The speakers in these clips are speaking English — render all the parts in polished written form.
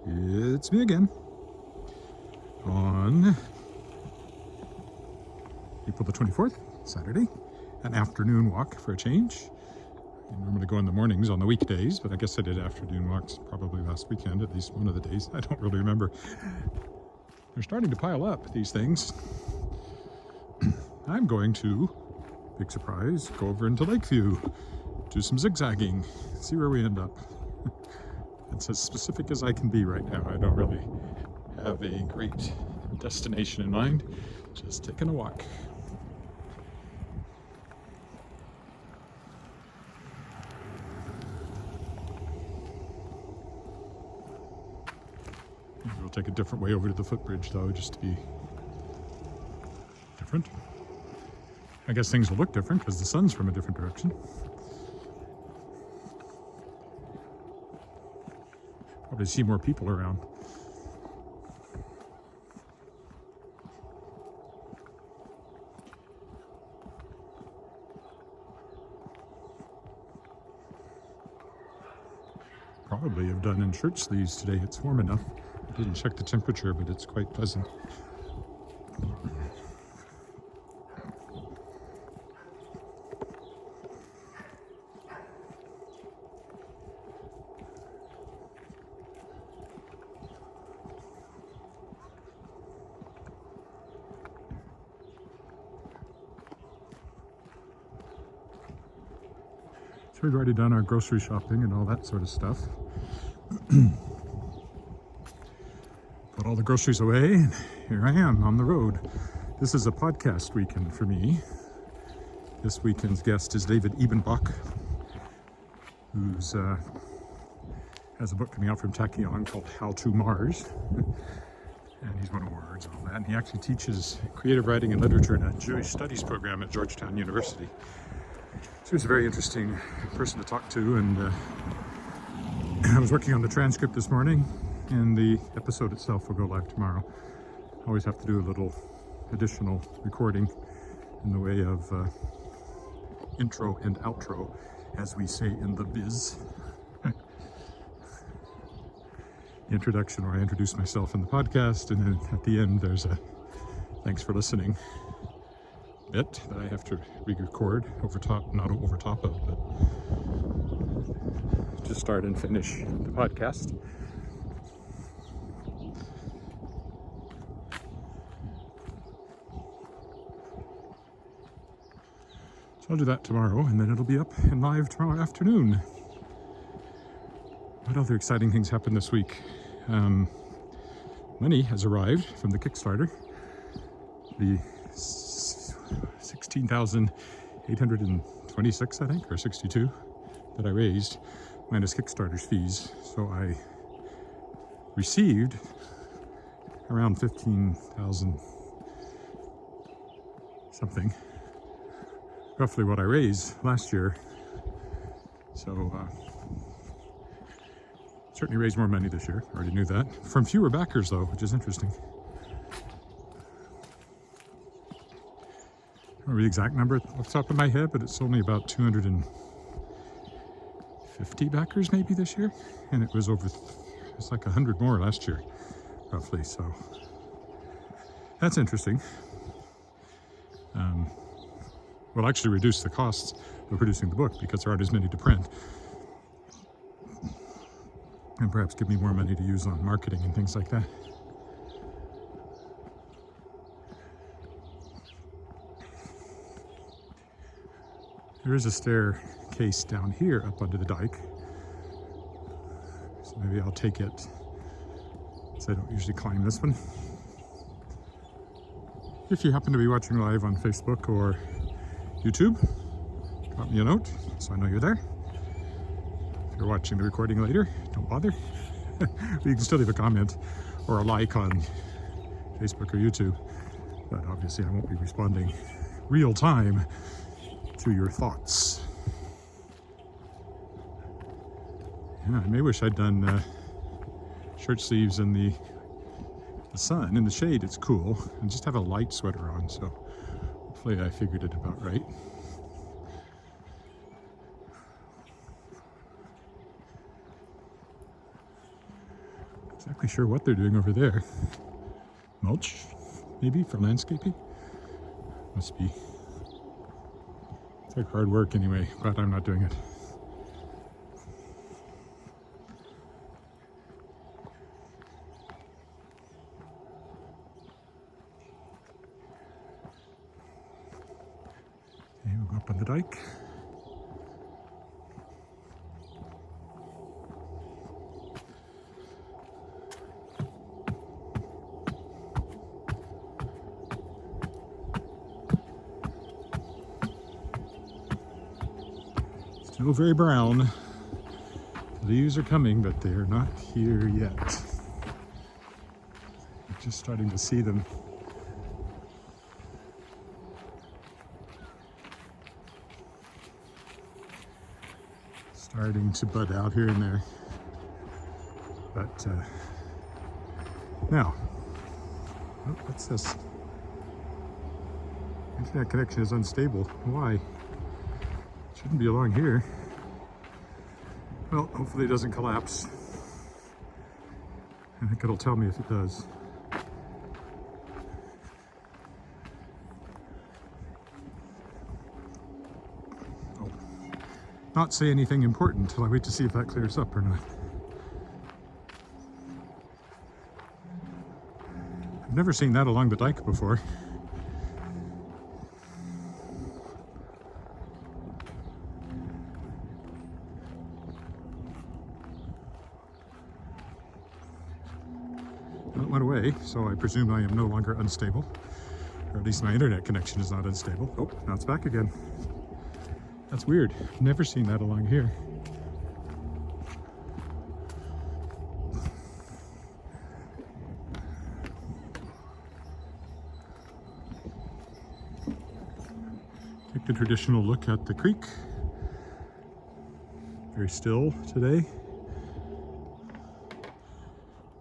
It's me again on April the 24th, Saturday, an afternoon walk for a change. I normally go in the mornings on the weekdays, but I guess I did afternoon walks probably last weekend, at least one of the days. I don't really remember. They're starting to pile up, these things. I'm going to, big surprise, go over into Lakeview, do some zigzagging, see where we end up. It's as specific as I can be right now. I don't really have a great destination in mind, just taking a walk. We'll take a different way over to the footbridge though, just to be different. I guess things will look different because the sun's from a different direction. Probably see more people around. Probably have done in shirt sleeves today. It's warm enough. I didn't check the temperature, but it's quite pleasant. So we've already done our grocery shopping and all that sort of stuff. Put all the groceries away, and here I am on the road. This is a podcast weekend for me. This weekend's guest is David Ebenbach, who's has a book coming out from Tachyon called How to Mars. And he's won awards and all that. And he actually teaches creative writing and literature in a Jewish studies program at Georgetown University. So he's a very interesting person to talk to. And I was working on the transcript this morning, and the episode itself will go live tomorrow. I always have to do a little additional recording in the way of intro and outro, as we say in the biz. The introduction where I introduce myself in the podcast, and then at the end there's a thanks for listening bit that I have to re-record not over top of, but to start and finish the podcast. So I'll do that tomorrow, and then it'll be up and live tomorrow afternoon. What other exciting things happened this week? Money has arrived from the Kickstarter. The 16,826, I think, or 62 that I raised, minus Kickstarter's fees. So I received around 15,000 something, roughly what I raised last year. So certainly raised more money this year. Already knew that. From fewer backers though, which is interesting. I don't remember the exact number off the top of my head, but it's only about 250 backers maybe this year. And it was it's like 100 more last year, roughly. So that's interesting. Will actually reduce the costs of producing the book because there aren't as many to print. And perhaps give me more money to use on marketing and things like that. There is a staircase down here up under the dike. So maybe I'll take it, since I don't usually climb this one. If you happen to be watching live on Facebook or YouTube, drop me a note so I know you're there. If you're watching the recording later, don't bother. You can still leave a comment or a like on Facebook or YouTube, but obviously I won't be responding real time to your thoughts. Yeah, I may wish I'd done shirt sleeves in the sun. In the shade it's cool, and just have a light sweater on, so hopefully I figured it about right. Exactly sure what they're doing over there. Mulch, maybe, for landscaping? Must be. It's like hard work anyway, but I'm not doing it. Okay, we'll go up on the dike. Still very brown. The leaves are coming, but they're not here yet. I'm just starting to see them. Starting to bud out here and there. But now, oh, what's this? Internet connection is unstable. Why? Shouldn't be along here. Well, hopefully it doesn't collapse. I think it'll tell me if it does. Oh. Not say anything important until I wait to see if that clears up or not. I've never seen that along the dike before. Well, it went away, so I presume I am no longer unstable. Or at least my internet connection is not unstable. Oh, now it's back again. That's weird. I've never seen that along here. Take the traditional look at the creek. Very still today.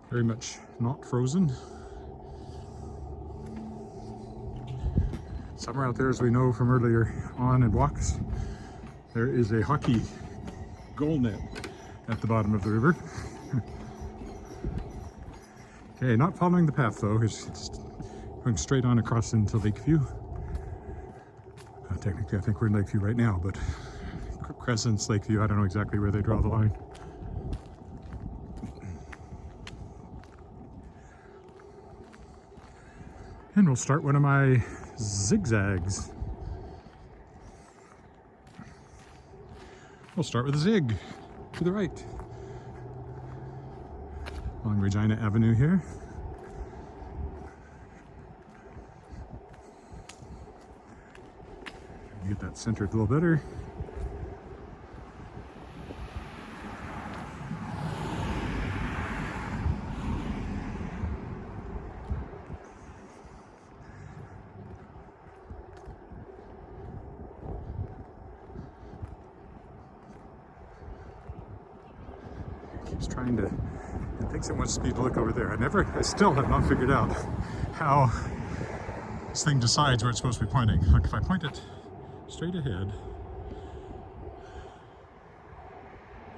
Very much not frozen. Somewhere out there, as we know from earlier on in walks, there is a hockey goal net at the bottom of the river. Okay, not following the path though, it's just going straight on across into Lakeview. Technically, I think we're in Lakeview right now, but Crescent's Lakeview, I don't know exactly where they draw the line. And we'll start one of my zigzags. We'll start with a zig to the right. Along Regina Avenue here. Get that centered a little better. Keeps trying to, it thinks it wants me to look over there. I still have not figured out how this thing decides where it's supposed to be pointing. Like if I point it straight ahead,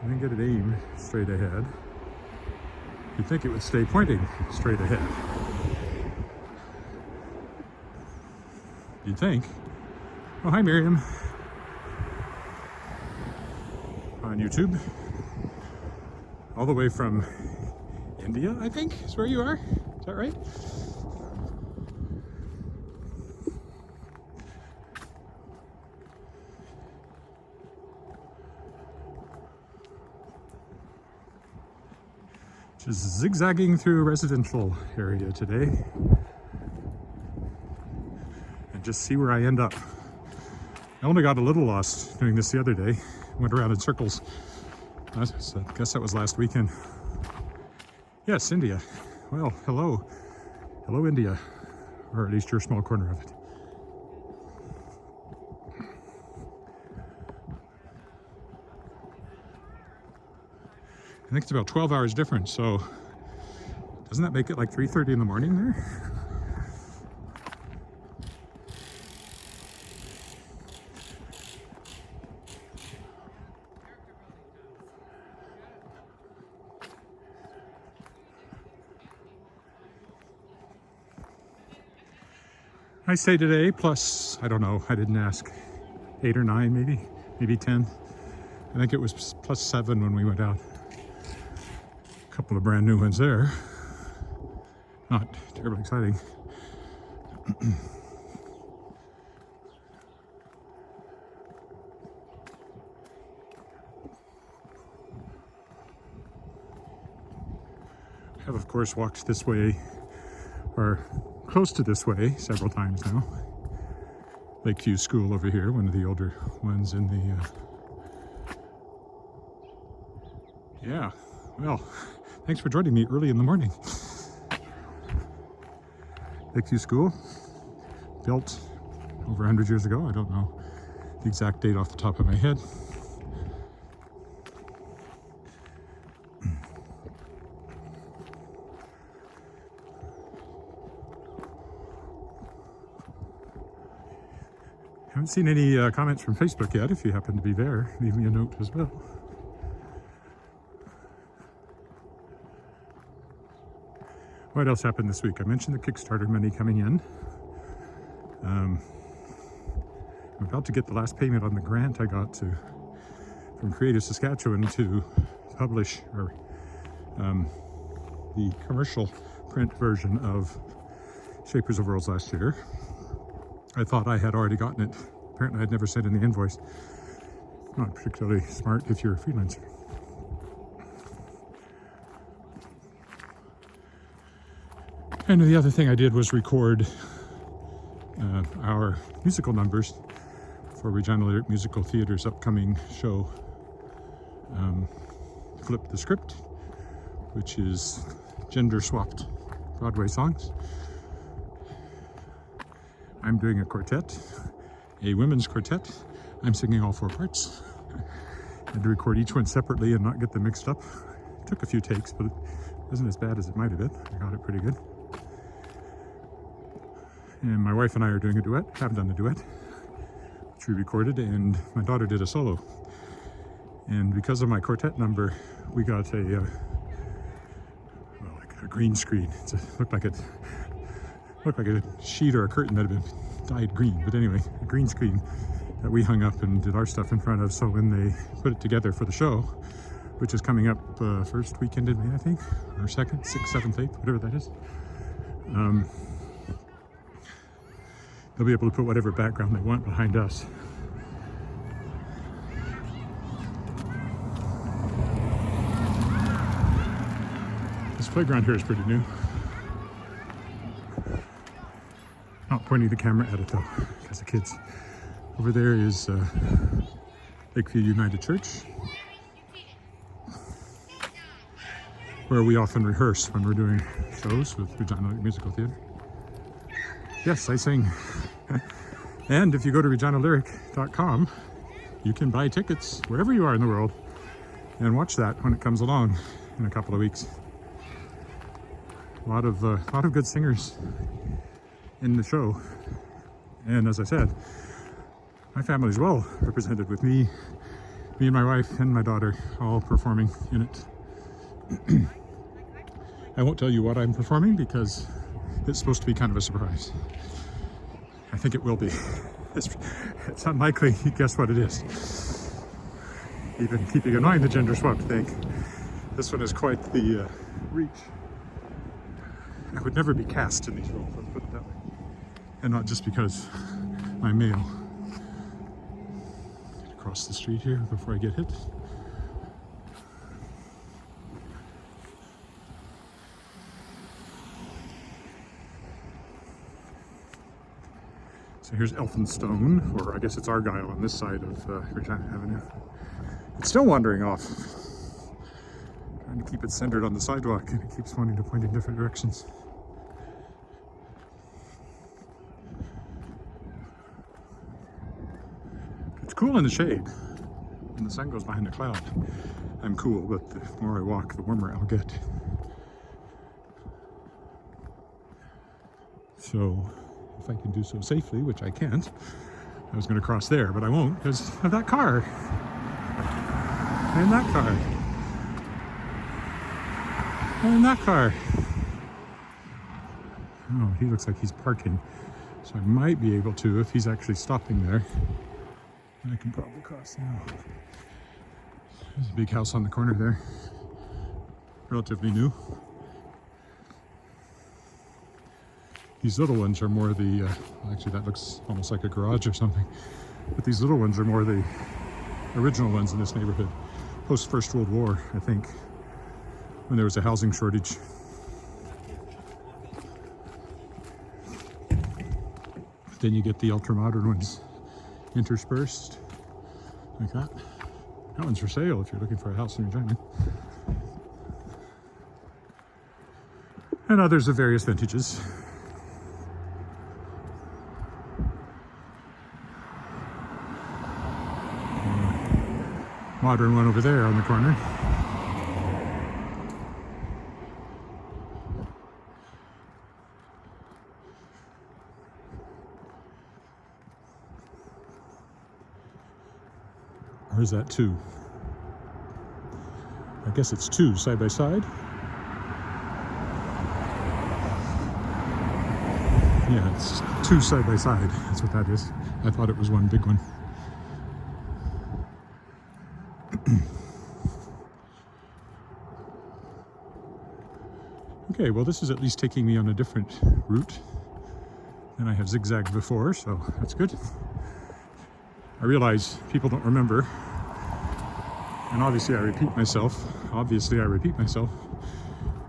and then get it aimed straight ahead, you'd think it would stay pointing straight ahead. You'd think. Oh, hi Miriam. On YouTube. All the way from India, I think, is where you are. Is that right? Just zigzagging through a residential area today. And just see where I end up. I only got a little lost doing this the other day. Went around in circles. I guess that was last weekend. Yes, India. Well, hello. Hello, India. Or at least your small corner of it. I think it's about 12 hours difference, so doesn't that make it like 3:30 in the morning there? Nice day today, plus, I don't know, I didn't ask, 8 or 9 maybe 10. I think it was plus 7 when we went out. A couple of brand new ones there. Not terribly exciting. I have, of course, walked this way, or close to this way, several times now. Lakeview School over here, one of the older ones in the... Yeah, well, thanks for joining me early in the morning. Lakeview School, built over 100 years ago. I don't know the exact date off the top of my head. Haven't seen any comments from Facebook yet. If you happen to be there, leave me a note as well. What else happened this week? I mentioned the Kickstarter money coming in. I'm about to get the last payment on the grant I got from Creative Saskatchewan to publish the commercial print version of Shapers of Worlds last year. I thought I had already gotten it. Apparently I'd never sent in the invoice. Not particularly smart if you're a freelancer. And the other thing I did was record our musical numbers for Regina Lyric Musical Theatre's upcoming show, Flip the Script, which is gender-swapped Broadway songs. I'm doing a quartet, a women's quartet. I'm singing all 4 parts. I had to record each one separately and not get them mixed up. It took a few takes, but it wasn't as bad as it might have been. I got it pretty good. And my wife and I are doing a duet, have done a duet, which we recorded, and my daughter did a solo. And because of my quartet number, we got like a green screen. Looked like a sheet or a curtain that had been dyed green. But anyway, a green screen that we hung up and did our stuff in front of. So when they put it together for the show, which is coming up first weekend in May, I think, or second, 6th, 7th, 8th, whatever that is, they'll be able to put whatever background they want behind us. This playground here is pretty new. Not pointing the camera at it though, because the kids. Over there is Lakeview United Church, where we often rehearse when we're doing shows with Regina Musical Theatre. Yes, I sing. And if you go to reginalyric.com, you can buy tickets wherever you are in the world and watch that when it comes along in a couple of weeks. A lot of good singers in the show. And as I said, my family is well represented with me and my wife and my daughter all performing in it. I won't tell you what I'm performing because it's supposed to be kind of a surprise. I think it will be. It's unlikely you guess what it is. Even keeping in mind the gender swap thing, this one is quite the reach. I would never be cast in these roles, let's put it that way. And not just because I'm male. Get across the street here before I get hit. So here's Elphinstone, or I guess it's Argyle on this side of Regina Avenue. It's still wandering off. Trying to keep it centered on the sidewalk, and it keeps wanting to point in different directions. It's cool in the shade. When the sun goes behind a cloud, I'm cool, but the more I walk, the warmer I'll get. So, if I can do so safely, which I can't, I was going to cross there, but I won't because of that car. And that car. And that car. Oh, he looks like he's parking So I might be able to, if he's actually stopping there. I can probably cross now. There's a big house on the corner there. Relatively new. These little ones are more the, actually that looks almost like a garage or something. But these little ones are more the original ones in this neighborhood. Post First World War, I think, when there was a housing shortage. Then you get the ultra-modern ones interspersed, like that. That one's for sale if you're looking for a house in Regina. And others of various vintages. Modern one over there on the corner. Or is that two? I guess it's two side by side. Yeah, it's two side by side. That's what that is. I thought it was one big one. Okay, well this is at least taking me on a different route than I have zigzagged before, so that's good. I realize people don't remember, and obviously I repeat myself.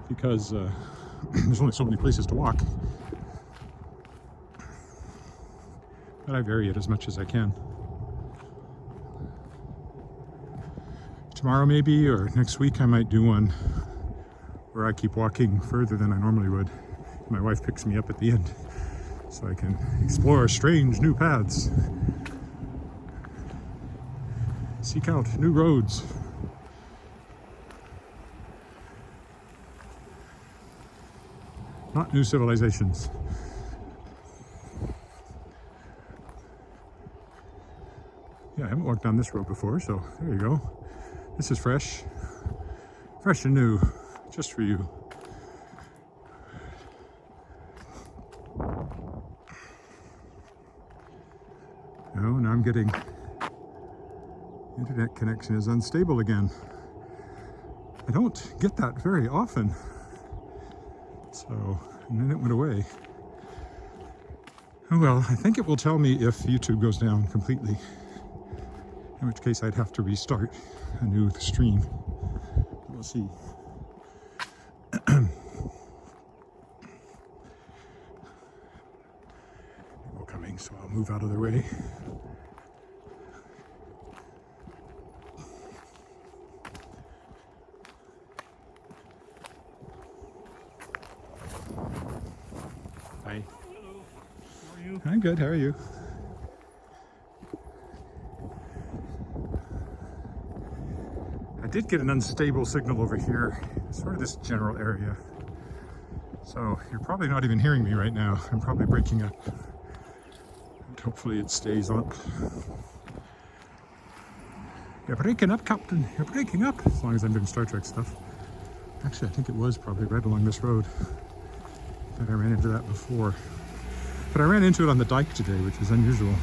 Because there's only so many places to walk. But I vary it as much as I can. Tomorrow maybe, or next week I might do one where I keep walking further than I normally would. My wife picks me up at the end, so I can explore strange new paths. Seek out new roads. Not new civilizations. Yeah, I haven't walked down this road before, so there you go. This is fresh. Fresh and new, just for you. Oh, now I'm getting... Internet connection is unstable again. I don't get that very often. So, and then it went away. Oh well, I think it will tell me if YouTube goes down completely. In which case I'd have to restart a new stream. We'll see. People coming, so I'll move out of their way. Hi. Hello. How are you? I'm good, how are you? I did get an unstable signal over here, sort of this general area. So you're probably not even hearing me right now. I'm probably breaking up. And hopefully it stays up. You're breaking up, Captain. You're breaking up. As long as I'm doing Star Trek stuff. Actually, I think it was probably right along this road that I ran into that before. But I ran into it on the dike today, which is unusual.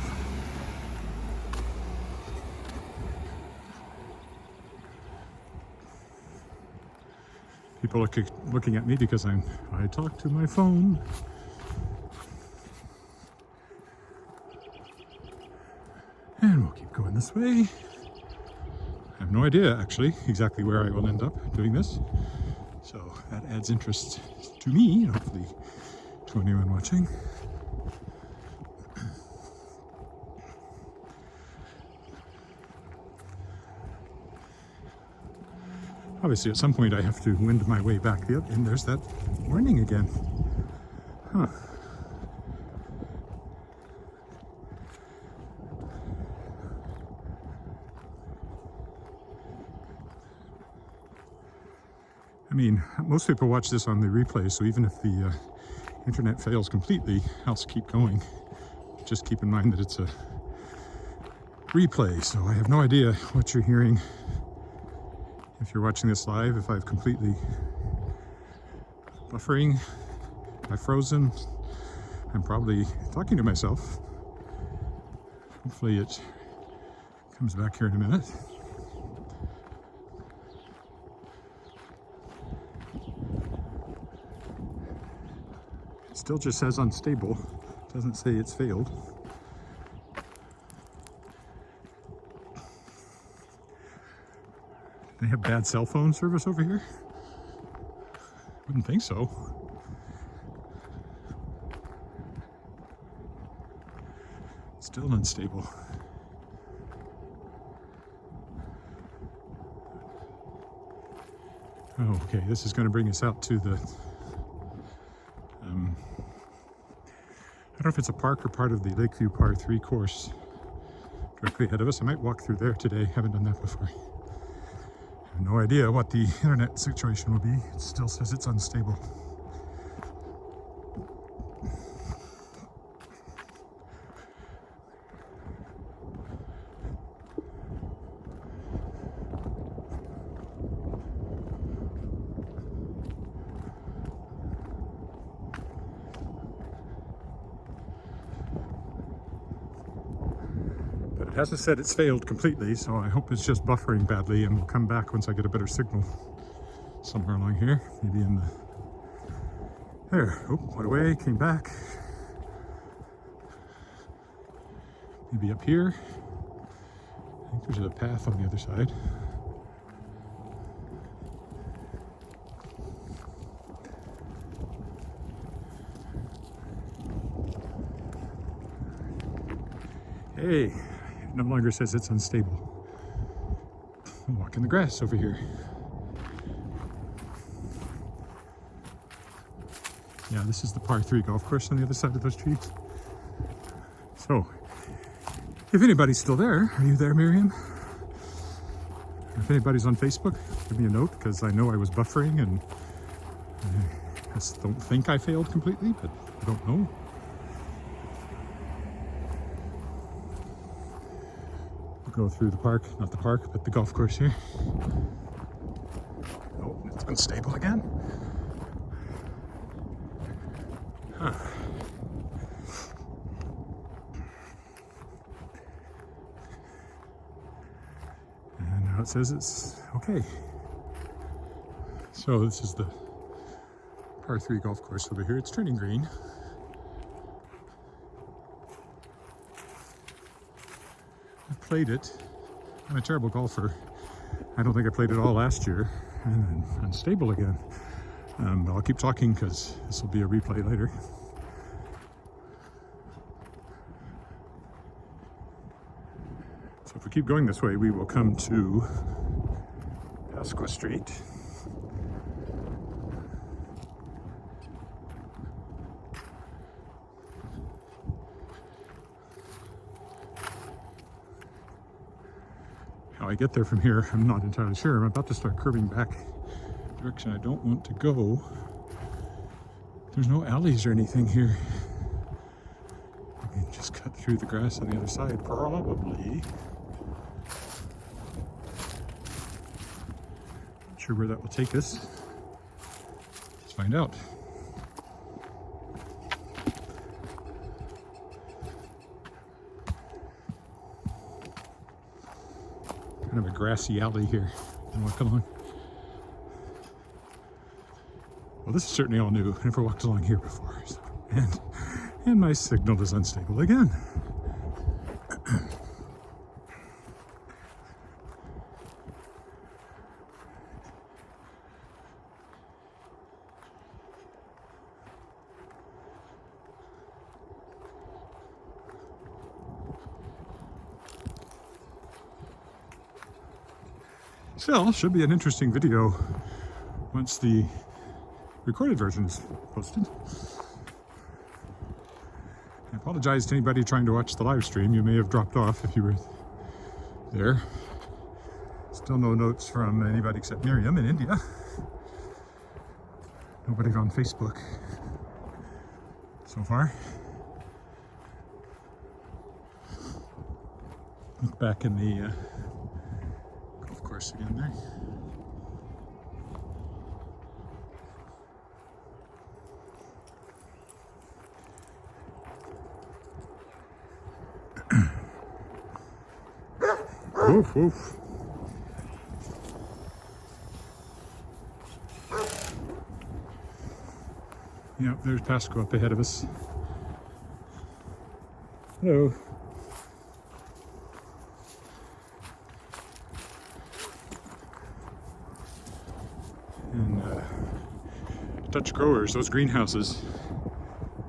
People looking at me because I talk to my phone. And we'll keep going this way. I have no idea, actually, exactly where I will end up doing this. So that adds interest to me, hopefully to anyone watching. Obviously, at some point I have to wend my way back the other, and there's that warning again. Huh. I mean, most people watch this on the replay, so even if the internet fails completely, I'll keep going. Just keep in mind that it's a replay, so I have no idea what you're hearing. If you're watching this live, if I've completely buffering, I've frozen, I'm probably talking to myself. Hopefully it comes back here in a minute. It still just says unstable. It doesn't say it's failed. They have bad cell phone service over here? Wouldn't think so. Still unstable. Oh, okay, this is going to bring us out to the, I don't know if it's a park or part of the Lakeview Par 3 course directly ahead of us. I might walk through there today. Haven't done that before. I have no idea what the internet situation will be. It still says it's unstable. It hasn't said it's failed completely, so I hope it's just buffering badly and will come back once I get a better signal somewhere along here. Maybe in the... There. Oh, went away, came back. Maybe up here. I think there's a path on the other side. Hey. No longer says it's unstable. I'll walk in the grass over here. Yeah, this is the par 3 golf course on the other side of those trees. So, if anybody's still there, are you there, Miriam? If anybody's on Facebook, give me a note, because I know I was buffering and I just don't think I failed completely, but I don't know. Go through the park, not the park, but the golf course here. Oh, it's unstable again. Huh. And now it says it's okay. So this is the par 3 golf course over here. It's turning green. Played it. I'm a terrible golfer. I don't think I played it all last year, and then unstable again. But I'll keep talking because this will be a replay later. So if we keep going this way, we will come to Pasqua Street. How I get there from here, I'm not entirely sure. I'm about to start curving back direction I don't want to go. There's no alleys or anything here. I can just cut through the grass on the other side, probably. Not sure where that will take us. Let's find out. Kind of a grassy alley here. And walk along. Well, this is certainly all new. I never walked along here before. So, and my signal is unstable again. Still, should be an interesting video once the recorded version is posted. I apologize to anybody trying to watch the live stream. You may have dropped off if you were there. Still no notes from anybody except Miriam in India. Nobody on Facebook so far. Look back in the golf course again there. Woof, woof. Yep, there's Pasco up ahead of us. Hello. And Dutch growers, those greenhouses,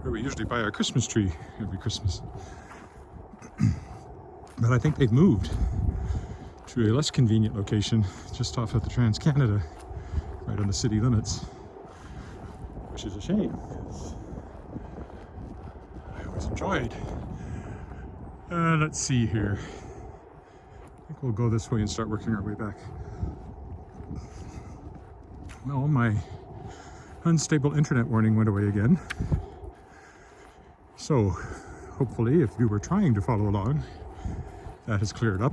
where we usually buy our Christmas tree every Christmas. But I think they've moved to a less convenient location just off of the Trans-Canada, right on the city limits, which is a shame because I always enjoyed. Let's see here. I think we'll go this way and start working our way back. Well, my unstable internet warning went away again. So, hopefully, if you were trying to follow along, that has cleared up.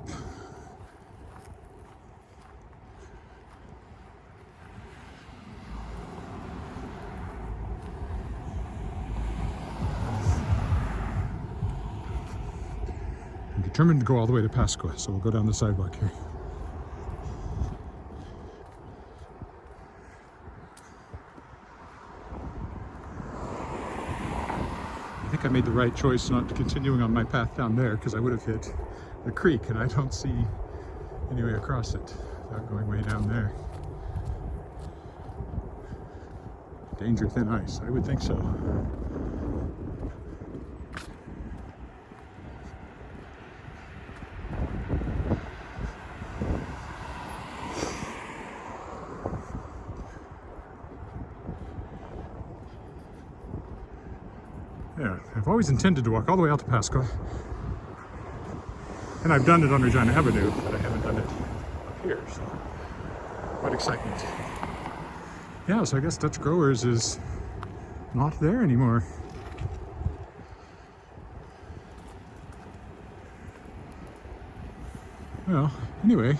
I'm determined to go all the way to Pasco, so we'll go down the sidewalk here. I think I made the right choice not continuing on my path down there because I would have hit the creek and I don't see any way across it without going way down there. Danger thin ice, I would think so. Yeah, I've always intended to walk all the way out to Pasco. And I've done it on Regina Avenue, but I haven't done it up here, so what excitement. Yeah, so I guess Dutch Growers is not there anymore. Well, anyway,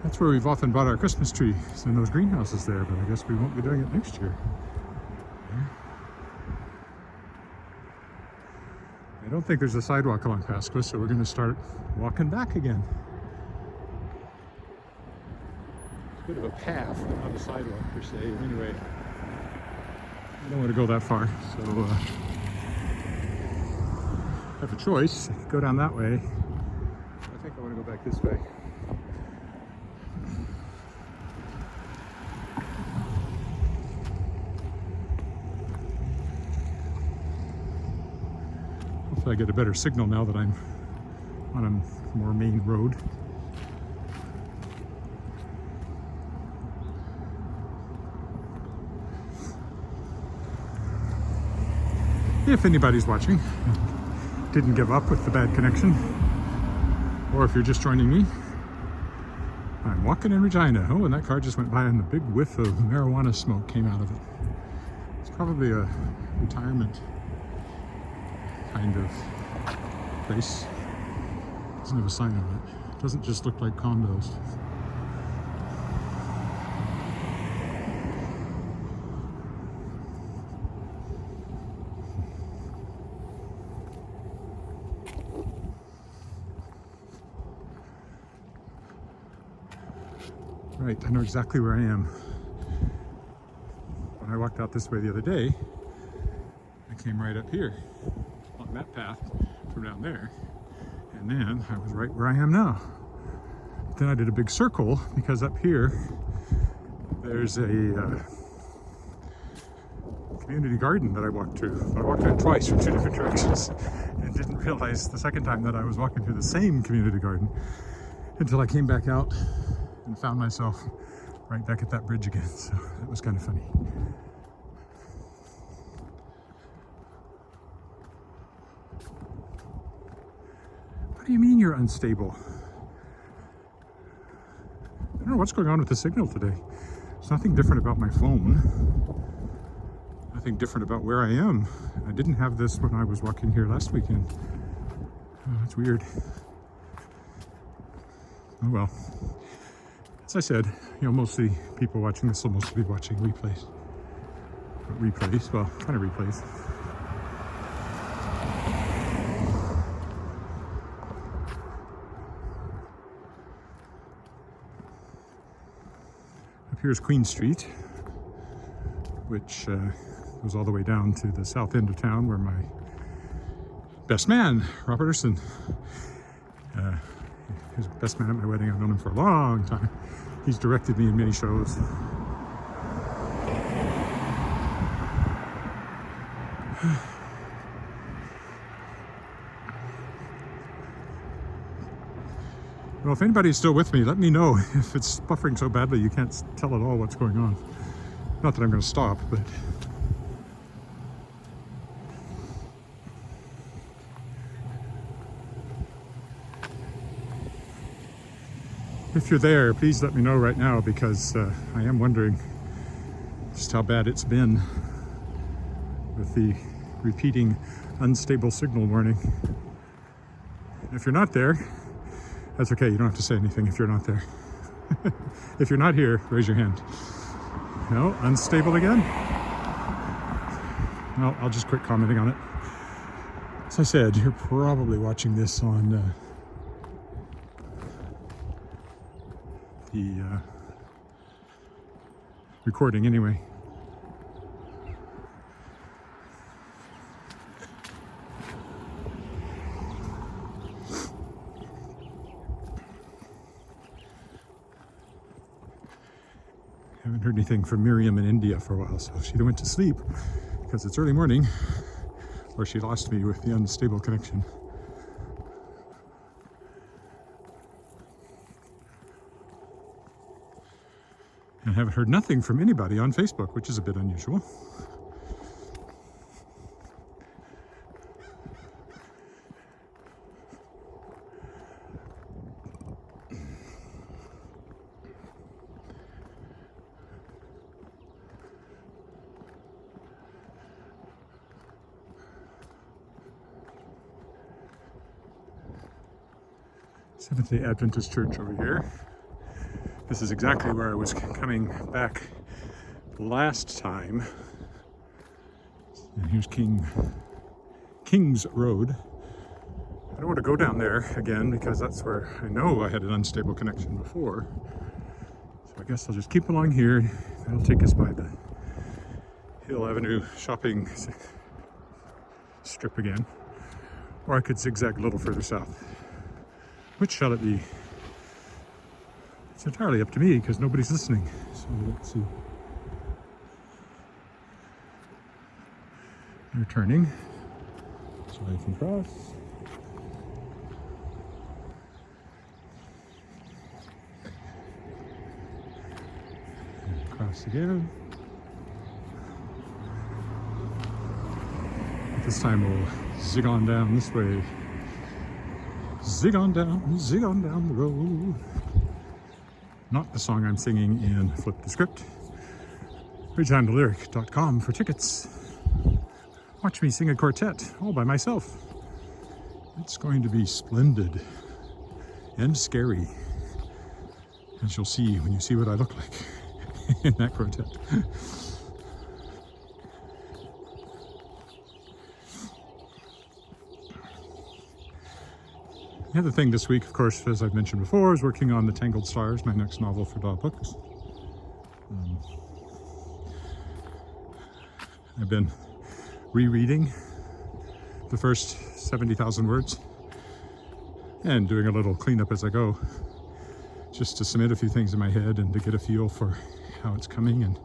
that's where we've often bought our Christmas trees, in those greenhouses there, but I guess we won't be doing it next year. I don't think there's a sidewalk along Pasco, so we're going to start walking back again. It's a bit of a path, not a sidewalk per se. Anyway, I don't want to go that far, so I have a choice. I could go down that way. I think I want to go back this way. I get a better signal now that I'm on a more main road. If anybody's watching, didn't give up with the bad connection, or if you're just joining me, I'm walking in Regina. Oh, and that car just went by and the big whiff of marijuana smoke came out of it. It's probably a retirement kind of place. Doesn't have a sign on it. Doesn't just look like condos. Right, I know exactly where I am. When I walked out this way the other day, I came right up here on that path from down there, and then I was right where I am now. But then I did a big circle because up here there's a community garden that I walked through. I walked through it twice from two different directions and didn't realize the second time that I was walking through the same community garden until I came back out and found myself right back at that bridge again. So that was kind of funny. What do you mean you're unstable? I don't know what's going on with the signal today. There's nothing different about my phone. Nothing different about where I am. I didn't have this when I was walking here last weekend. Oh, that's weird. Oh well. As I said, you know, mostly people watching this will mostly be watching replays. Well, kind of replays. here's Queen Street, which goes all the way down to the south end of town where my best man, Robert Erson, he's the best man at my wedding. I've known him for a long time. He's directed me in many shows. Well, if anybody's still with me, let me know if it's buffering so badly you can't tell at all what's going on. Not that I'm going to stop, but if you're there, please let me know right now, because I am wondering just how bad it's been with the repeating unstable signal warning. If you're not there, that's okay. You don't have to say anything if you're not there. If you're not here, raise your hand. No, unstable again? Well, I'll just quit commenting on it. As I said, you're probably watching this on the recording anyway. Haven't heard anything from Miriam in India for a while, so she either went to sleep because it's early morning, or she lost me with the unstable connection. And I haven't heard nothing from anybody on Facebook, which is a bit unusual. Seventh-day Adventist Church over here. This is exactly where I was coming back last time. And here's King's Road. I don't want to go down there again because that's where I know I had an unstable connection before. So I guess I'll just keep along here. That'll take us by the Hill Avenue shopping strip again. Or I could zigzag a little further south. Which shall it be? It's entirely up to me because nobody's listening. So let's see. They're turning. So I can cross. And cross again. This time we'll zig on down this way. Zig on down the road. Not the song I'm singing in Flip the Script. ReginaLyric.com for tickets. Watch me sing a quartet all by myself. It's going to be splendid and scary, as you'll see when you see what I look like in that quartet. The other thing this week, of course, as I've mentioned before, is working on The Tangled Stars, my next novel for Daw Books. I've been rereading the first 70,000 words and doing a little cleanup as I go, just to submit a few things in my head and to get a feel for how it's coming. And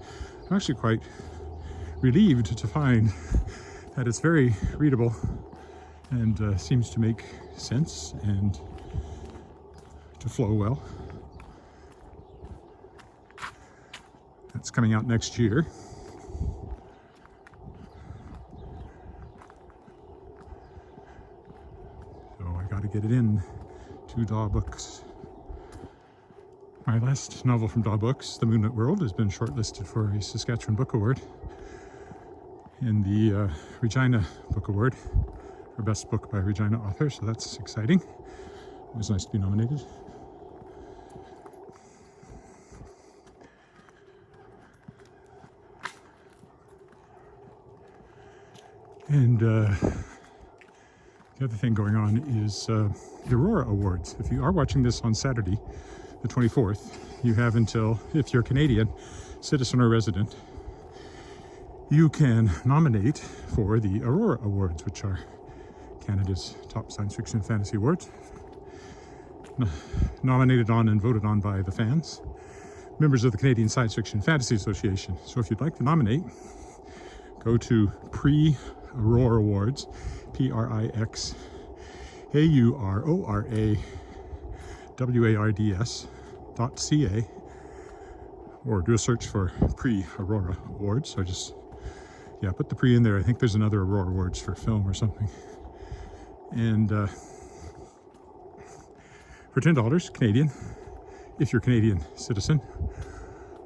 I'm actually quite relieved to find that it's very readable and seems to make sense and to flow well. That's coming out next year. So I got to get it in to Daw Books. My last novel from Daw Books, The Moonlit World, has been shortlisted for a Saskatchewan Book Award in the Regina Book Award for Best Book by Regina Author, so that's exciting. It was nice to be nominated. And the other thing going on is the Aurora Awards. If you are watching this on Saturday, the 24th, you have until, if you're Canadian, citizen or resident, you can nominate for the Aurora Awards, which are Canada's top science fiction and fantasy awards. Nominated on and voted on by the fans, members of the Canadian Science Fiction and Fantasy Association. So if you'd like to nominate, go to Pre-Aurora Awards, PRIXAURORAWARDS.ca, or do a search for Pre-Aurora Awards. So just, put the pre in there. I think there's another Aurora Awards for film or something. And for $10 Canadian, if you're a Canadian citizen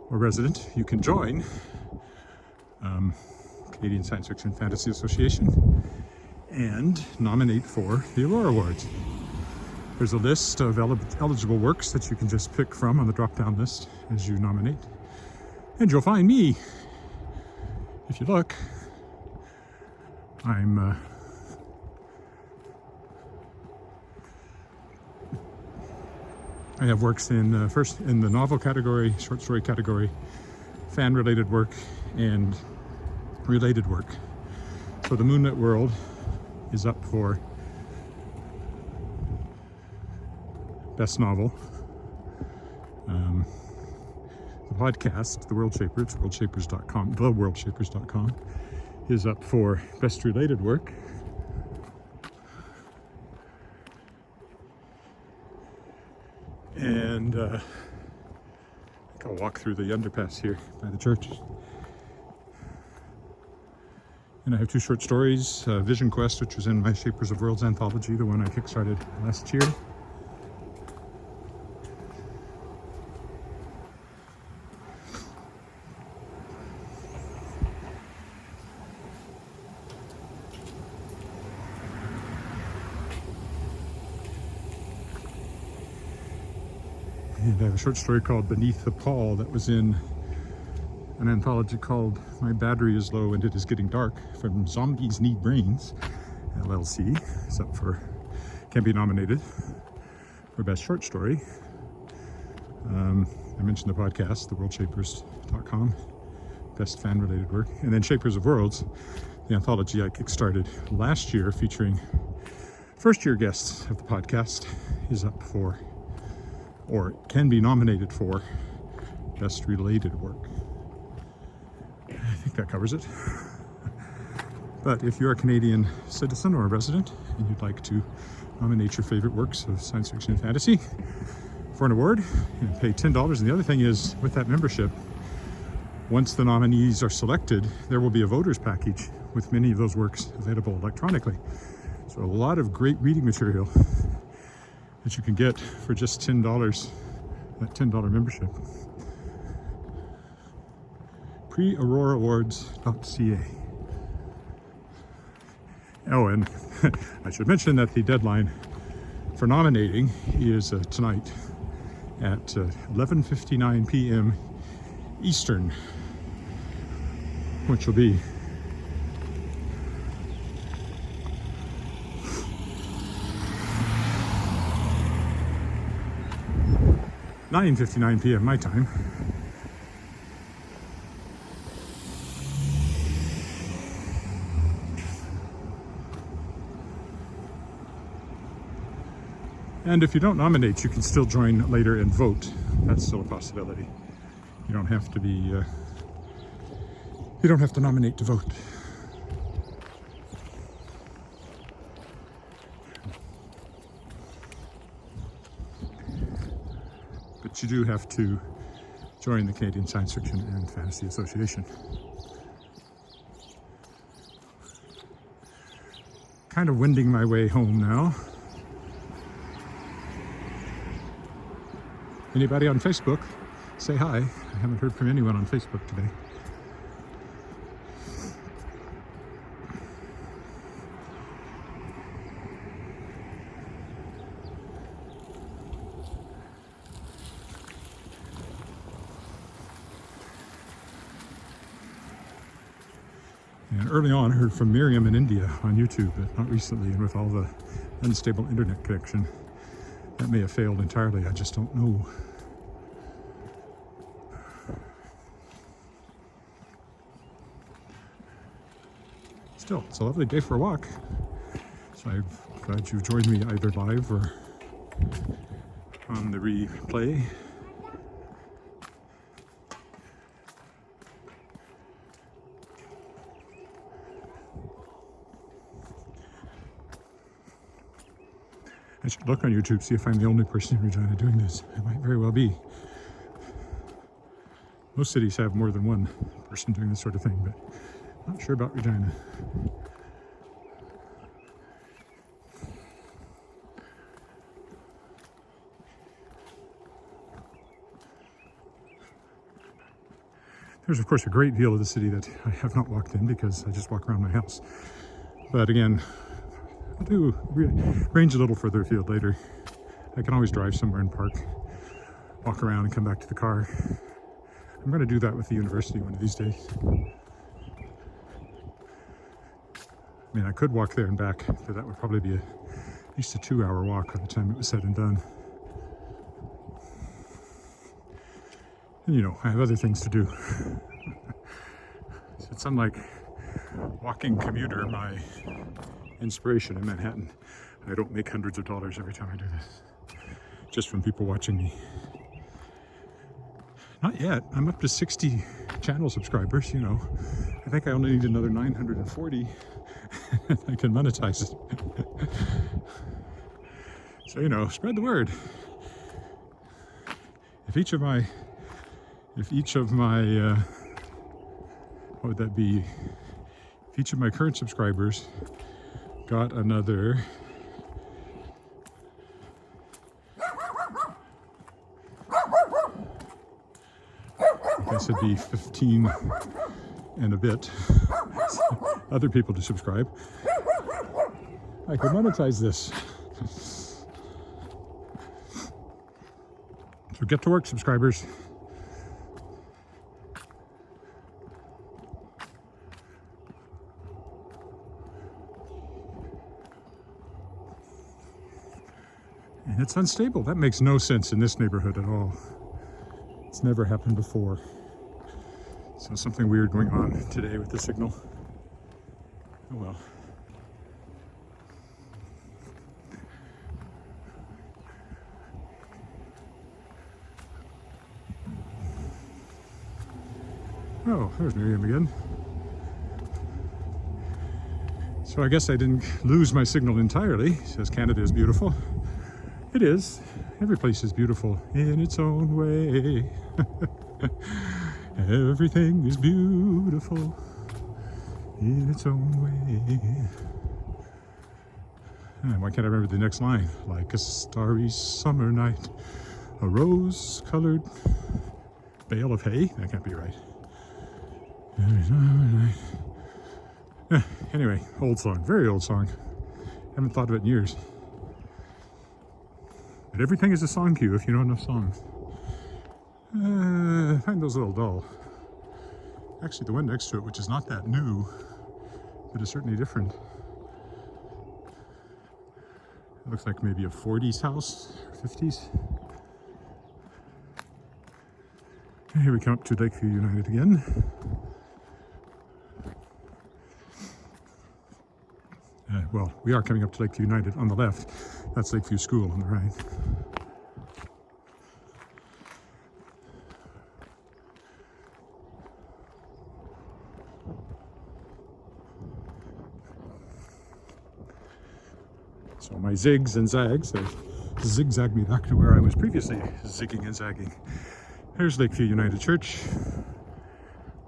or resident, you can join Canadian Science Fiction and Fantasy Association and nominate for the Aurora Awards. There's a list of eligible works that you can just pick from on the drop-down list as you nominate. And you'll find me. If you look, I have works in first in the novel category, short story category, fan-related work, and related work. So the Moonlit World is up for best novel. The podcast, The World Shaper, it's worldshapers.com, theworldshapers.com, is up for best related work. And I think I'll walk through the underpass here by the church. And I have two short stories, Vision Quest, which was in my Shapers of Worlds anthology, the one I kickstarted last year. And I have a short story called Beneath the Pall that was in an anthology called My Battery is Low and It Is Getting Dark from Zombies Need Brains, LLC. It's up for, can be nominated for best short story. I mentioned the podcast, theworldshapers.com, best fan related work. And then Shapers of Worlds, the anthology I kickstarted last year featuring first year guests of the podcast, is up for, or can be nominated for, best related work. I think that covers it. But if you're a Canadian citizen or a resident and you'd like to nominate your favorite works of science fiction and fantasy for an award, you pay $10. And the other thing is, with that membership, once the nominees are selected, there will be a voters package with many of those works available electronically. So a lot of great reading material that you can get for just $10, that $10 membership. PreAuroraAwards.ca. Oh, and I should mention that the deadline for nominating is tonight at 11:59 p.m. Eastern, which will be (9:59 p.m.) my time. And if you don't nominate, you can still join later and vote. That's still a possibility. You don't have to be, you don't have to nominate to vote. But you do have to join the Canadian Science Fiction and Fantasy Association. Kind of wending my way home now. Anybody on Facebook? Say hi. I haven't heard from anyone on Facebook today. And early on, I heard from Miriam in India on YouTube, but not recently, and with all the unstable internet connection, that may have failed entirely. I just don't know. still, it's a lovely day for a walk. So I'm glad you've joined me either live or on the replay. I should look on YouTube, see if I'm the only person in Regina doing this. It might very well be. Most cities have more than one person doing this sort of thing, but not sure about Regina. There's, of course, a great deal of the city that I have not walked in because I just walk around my house. But again, I'll do range a little further afield later. I can always drive somewhere and park, walk around and come back to the car. I'm going to do that with the university one of these days. I mean, I could walk there and back, but that would probably be at least a 2-hour walk by the time it was said and done. And, you know, I have other things to do. So it's unlike walking commuter, my inspiration in Manhattan. I don't make hundreds of dollars every time I do this, just from people watching me. Not yet. I'm up to 60 channel subscribers, you know. I think I only need another 940 and I can monetize it. So, you know, spread the word. If each of my what would that be? If each of my current subscribers got another I guess it'd be 15 and a bit other people to subscribe, I could monetize this. So get to work, subscribers. And it's unstable. That makes no sense in this neighborhood at all. It's never happened before. So something weird going on today with the signal. Oh well. Oh, there's Miriam again. So I guess I didn't lose my signal entirely. It says Canada is beautiful. It is. Every place is beautiful in its own way. Everything is beautiful in its own way. And why can't I remember the next line? Like a starry summer night, a rose-colored bale of hay? That can't be right. Anyway, old song, very old song. Haven't thought of it in years. But everything is a song cue if you know enough songs. I find those a little dull. Actually, the one next to it, which is not that new, but is certainly different. It looks like maybe a 40s house, or 50s. And here we come up to Lakeview United again. Well, we are coming up to Lakeview United on the left. That's Lakeview School on the right. So my zigs and zags, they zigzag me back to where I was previously zigging and zagging. Here's Lakeview United Church,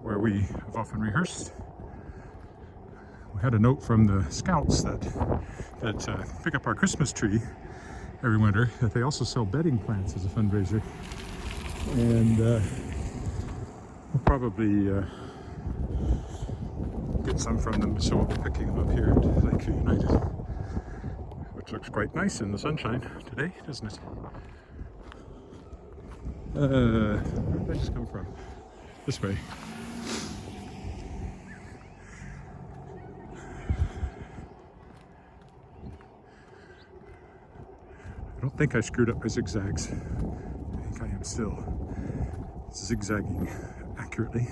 where we have often rehearsed. We had a note from the Scouts that pick up our Christmas tree every winter, that they also sell bedding plants as a fundraiser. And we'll probably get some from them, so we'll be picking them up here at Lakeview United, which looks quite nice in the sunshine today, doesn't it? Where did I just come from? This way. I don't think I screwed up my zigzags. I think I am still zigzagging accurately.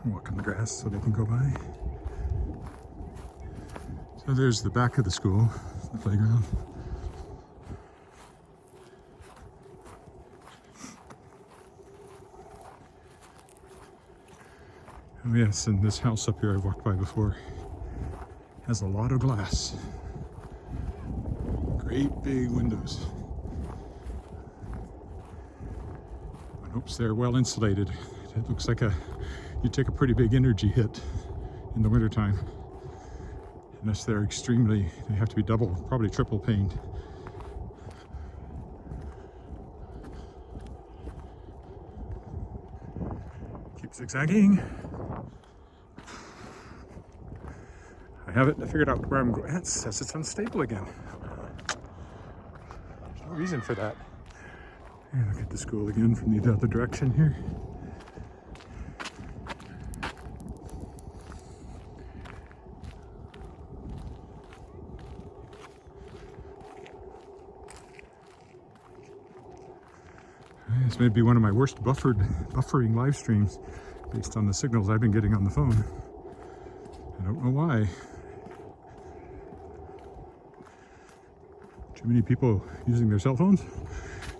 Walk on the grass so they can go by. So there's the back of the school, the playground. Oh yes, and this house up here I've walked by before has a lot of glass. Great big windows. I hope they're well insulated. It looks like you take a pretty big energy hit in the wintertime. Unless they're they have to be double, probably triple paned. Keep zigzagging. I have it, I figured out where I'm going. It says it's unstable again. There's no reason for that. And look at the school again from the other direction here. This may be one of my worst buffering live streams based on the signals I've been getting on the phone. I don't know why. Too many people using their cell phones?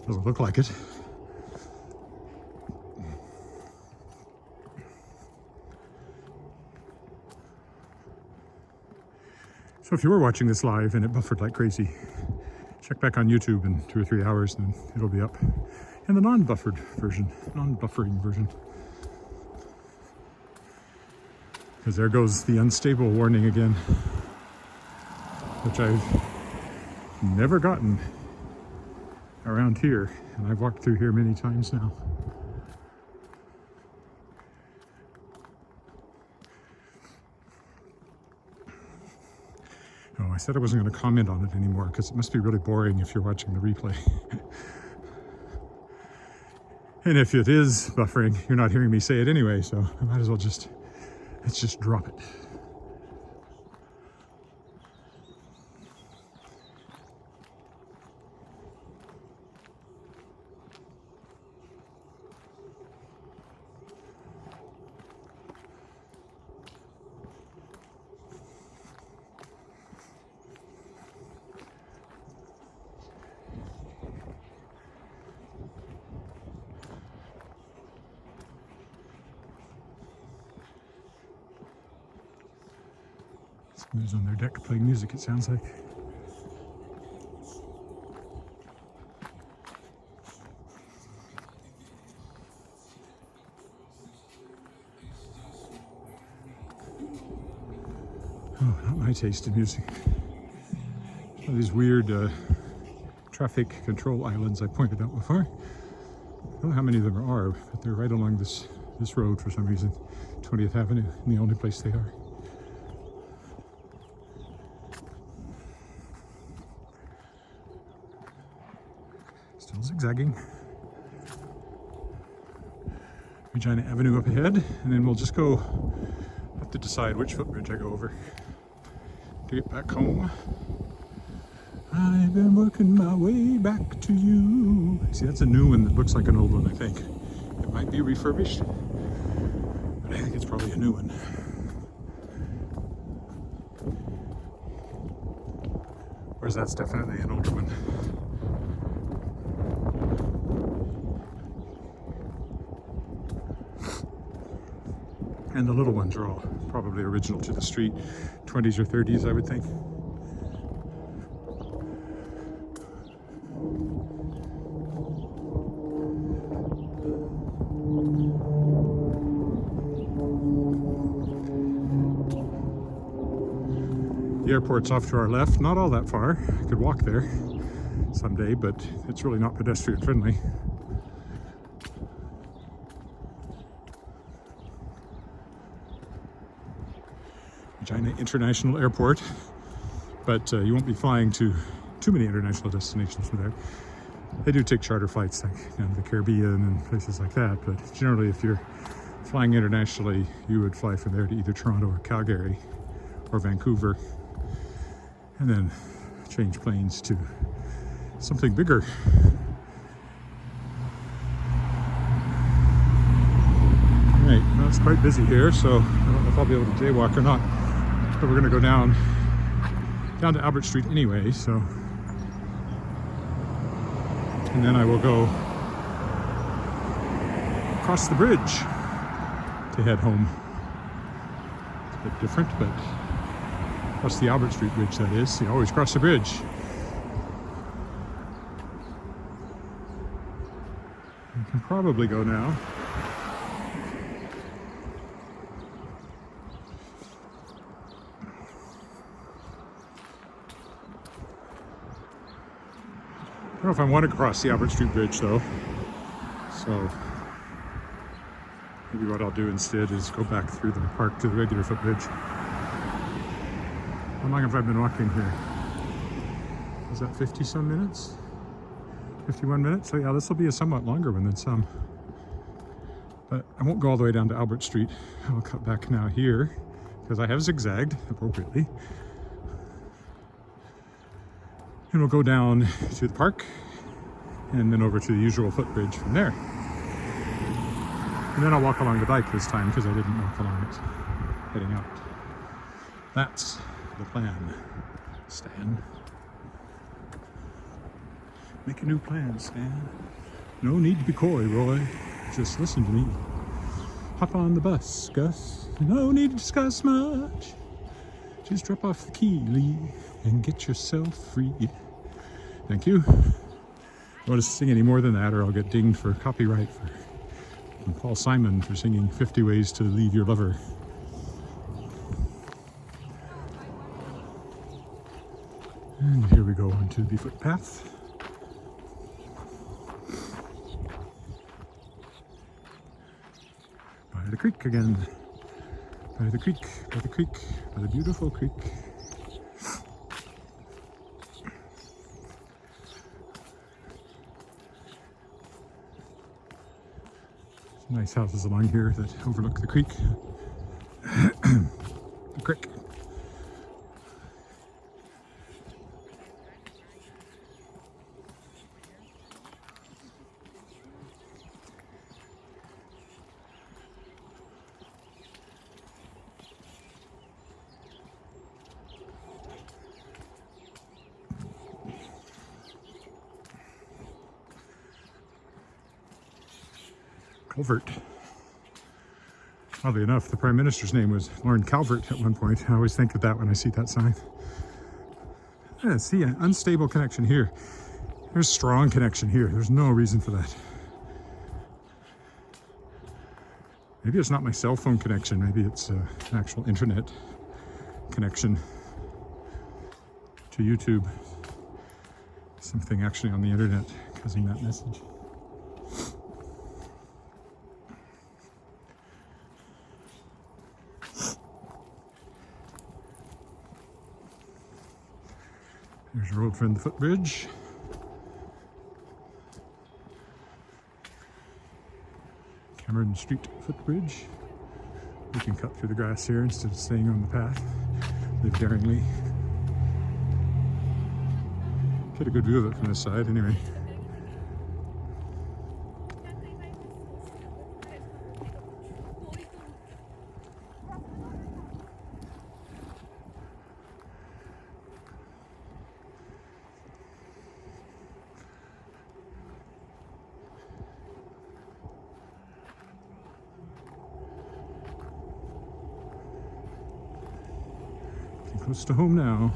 Doesn't look like it. So if you were watching this live and it buffered like crazy, check back on YouTube in 2 or 3 hours and it'll be up. And the non-buffering version. Because there goes the unstable warning again, which I've never gotten around here, and I've walked through here many times now. Oh, I said I wasn't going to comment on it anymore because it must be really boring if you're watching the replay. And if it is buffering, you're not hearing me say it anyway, so I might as well let's just drop it. Somebody's on their deck playing music, it sounds like. Oh, not my taste in music. One of these weird traffic control islands I pointed out before. I don't know how many of them are, but they're right along this road for some reason. 20th Avenue, and the only place they are. Still zigzagging. Regina Avenue up ahead, and then we'll just have to decide which footbridge I go over to get back home. I've been working my way back to you. See, that's a new one that looks like an old one, I think. It might be refurbished, but I think it's probably a new one. Whereas that's definitely an older one. And the little ones are all probably original to the street, 20s or 30s, I would think. The airport's off to our left, not all that far. I could walk there someday, but it's really not pedestrian friendly. Regina International Airport, but you won't be flying to too many international destinations from there. They do take charter flights like down to the Caribbean and places like that, but generally if you're flying internationally, you would fly from there to either Toronto or Calgary or Vancouver, and then change planes to something bigger. Right, well, it's quite busy here, so I don't know if I'll be able to jaywalk or not. But we're gonna go down to Albert Street anyway, so. And then I will go across the bridge to head home. It's a bit different, but across the Albert Street Bridge, that is. You always cross the bridge. You can probably go now. I don't know if I want to cross the Albert Street Bridge though, so maybe what I'll do instead is go back through the park to the regular footbridge. How long have I been walking here? Is that 50 some minutes? 51 minutes? So yeah, this will be a somewhat longer one than some. But I won't go all the way down to Albert Street. I'll cut back now here because I have zigzagged appropriately. And we'll go down to the park and then over to the usual footbridge from there. And then I'll walk along the dike this time because I didn't walk along it heading out. That's the plan, Stan. Make a new plan, Stan. No need to be coy, Roy. Just listen to me. Hop on the bus, Gus. No need to discuss much. Just drop off the key, Lee, and get yourself free. Thank you. I don't want to sing any more than that or I'll get dinged for copyright from Paul Simon for singing 50 Ways to Leave Your Lover. And here we go onto the footpath. By the creek again. By the creek, by the creek, by the beautiful creek. Some nice houses along here that overlook the creek. The creek. Calvert. Oddly enough, the Prime Minister's name was Lorne Calvert at one point. I always think of that when I see that sign. Yeah, see, an unstable connection here. There's strong connection here. There's no reason for that. Maybe it's not my cell phone connection. Maybe it's an actual internet connection to YouTube. Something actually on the internet causing that message. There's your old friend, the footbridge. Cameron Street footbridge. We can cut through the grass here instead of staying on the path. Live daringly. Get a good view of it from this side anyway. Close to home now.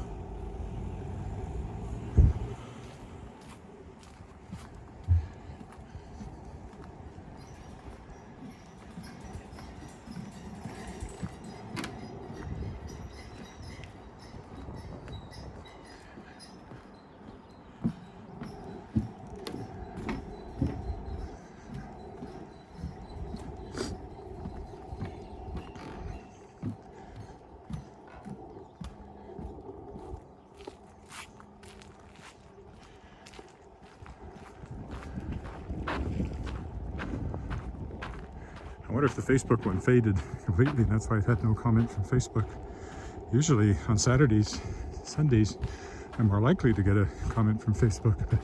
I wonder if the Facebook one faded completely, and that's why I've had no comment from Facebook. Usually on Saturdays, Sundays, I'm more likely to get a comment from Facebook, but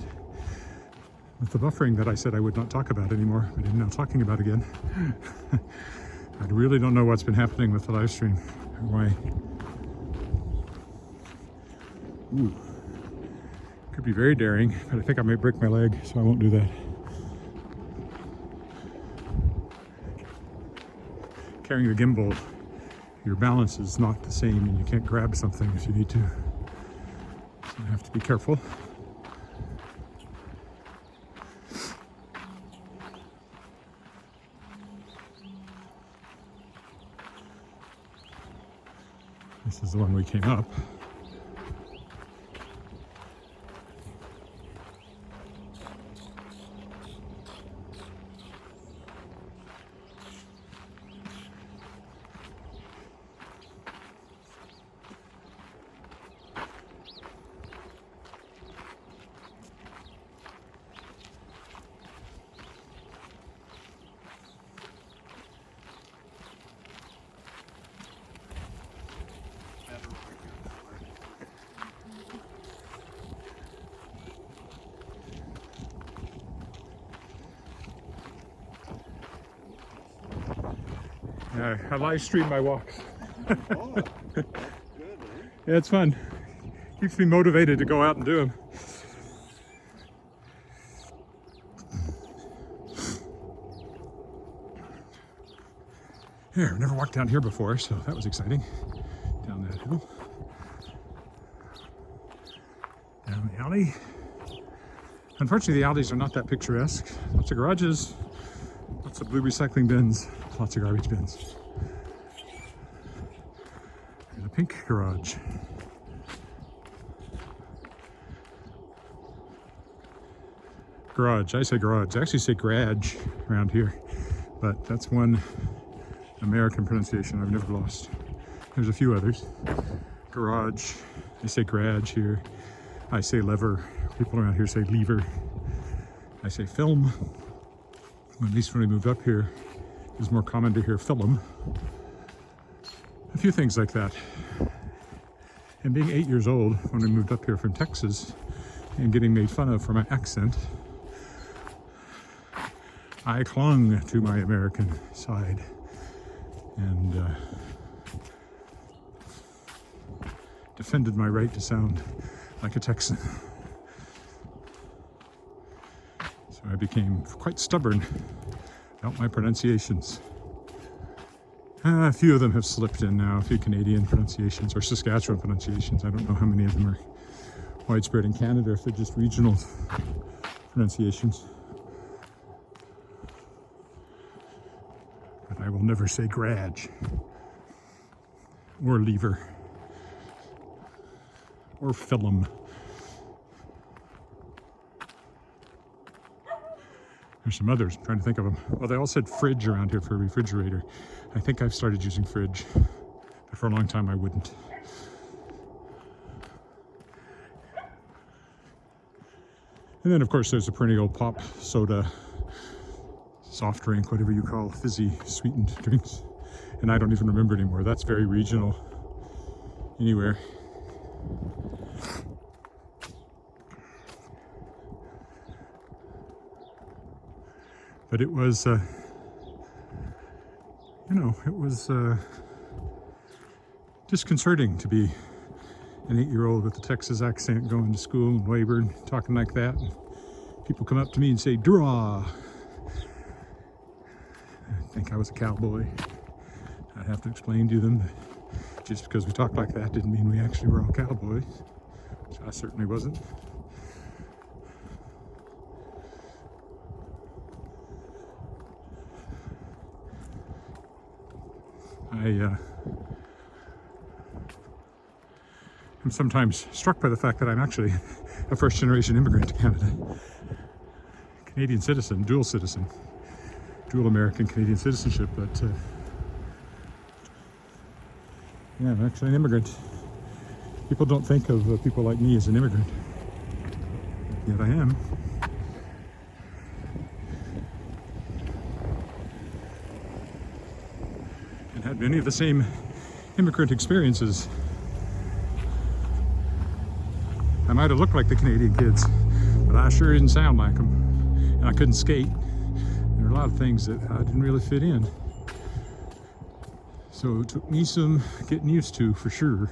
with the buffering that I said I would not talk about anymore, but I'm now talking about again. I really don't know what's been happening with the live stream or why. Ooh. Could be very daring, but I think I might break my leg, so I won't do that. Carrying the gimbal, your balance is not the same and you can't grab something if you need to. So you have to be careful. This is the one we came up. I live stream my walks. Oh, that's good, eh? Yeah, it's fun. Keeps me motivated to go out and do them. Here, I've never walked down here before, so that was exciting. Down that hill. Down the alley. Unfortunately, the alleys are not that picturesque. Lots of garages, lots of blue recycling bins, lots of garbage bins. There's a pink garage. Garage, I say garage. I actually say garage around here, but that's one American pronunciation I've never lost. There's a few others. Garage, I say garage here. I say lever. People around here say lever. I say film. At least when we moved up here, it was more common to hear film. A few things like that. And being 8 years old when we moved up here from Texas and getting made fun of for my accent, I clung to my American side and defended my right to sound like a Texan. So I became quite stubborn about my pronunciations. A few of them have slipped in now, a few Canadian pronunciations or Saskatchewan pronunciations. I don't know how many of them are widespread in Canada, if they're just regional pronunciations. But I will never say garage or lever or film. There's some others, I'm trying to think of them. Well, they all said fridge around here for a refrigerator. I think I've started using fridge, but for a long time I wouldn't. And then of course there's the perennial pop, soda, soft drink, whatever you call fizzy sweetened drinks. And I don't even remember anymore. That's very regional anywhere. But it was, it was disconcerting to be an 8-year-old with a Texas accent going to school in Weyburn, talking like that. And people come up to me and say, "Draw." I think I was a cowboy. I'd have to explain to them that just because we talked like that didn't mean we actually were all cowboys, which I certainly wasn't. I'm sometimes struck by the fact that I'm actually a first-generation immigrant to Canada. Canadian citizen, dual American Canadian citizenship, but yeah, I'm actually an immigrant. People don't think of people like me as an immigrant, yet I am. And had many of the same immigrant experiences. I might have looked like the Canadian kids, but I sure didn't sound like them. And I couldn't skate. There were a lot of things that I didn't really fit in. So it took me some getting used to for sure.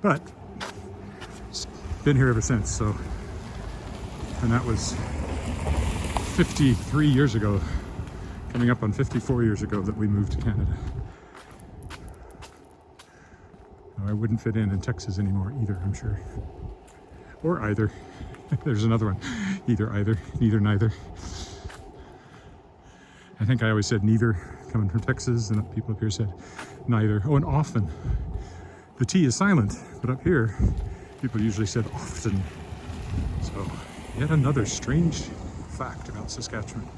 But been here ever since, so, and that was 53 years ago, coming up on 54 years ago that we moved to Canada. No, I wouldn't fit in Texas anymore either, I'm sure. Or either. There's another one. Either, neither, neither. I think I always said neither coming from Texas, and people up here said neither. Oh, and often. The T is silent, but up here, people usually said often. So, yet another strange fact about Saskatchewan.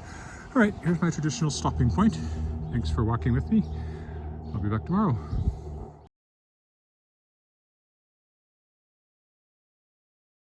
All right, here's my traditional stopping point. Thanks for walking with me. I'll be back tomorrow.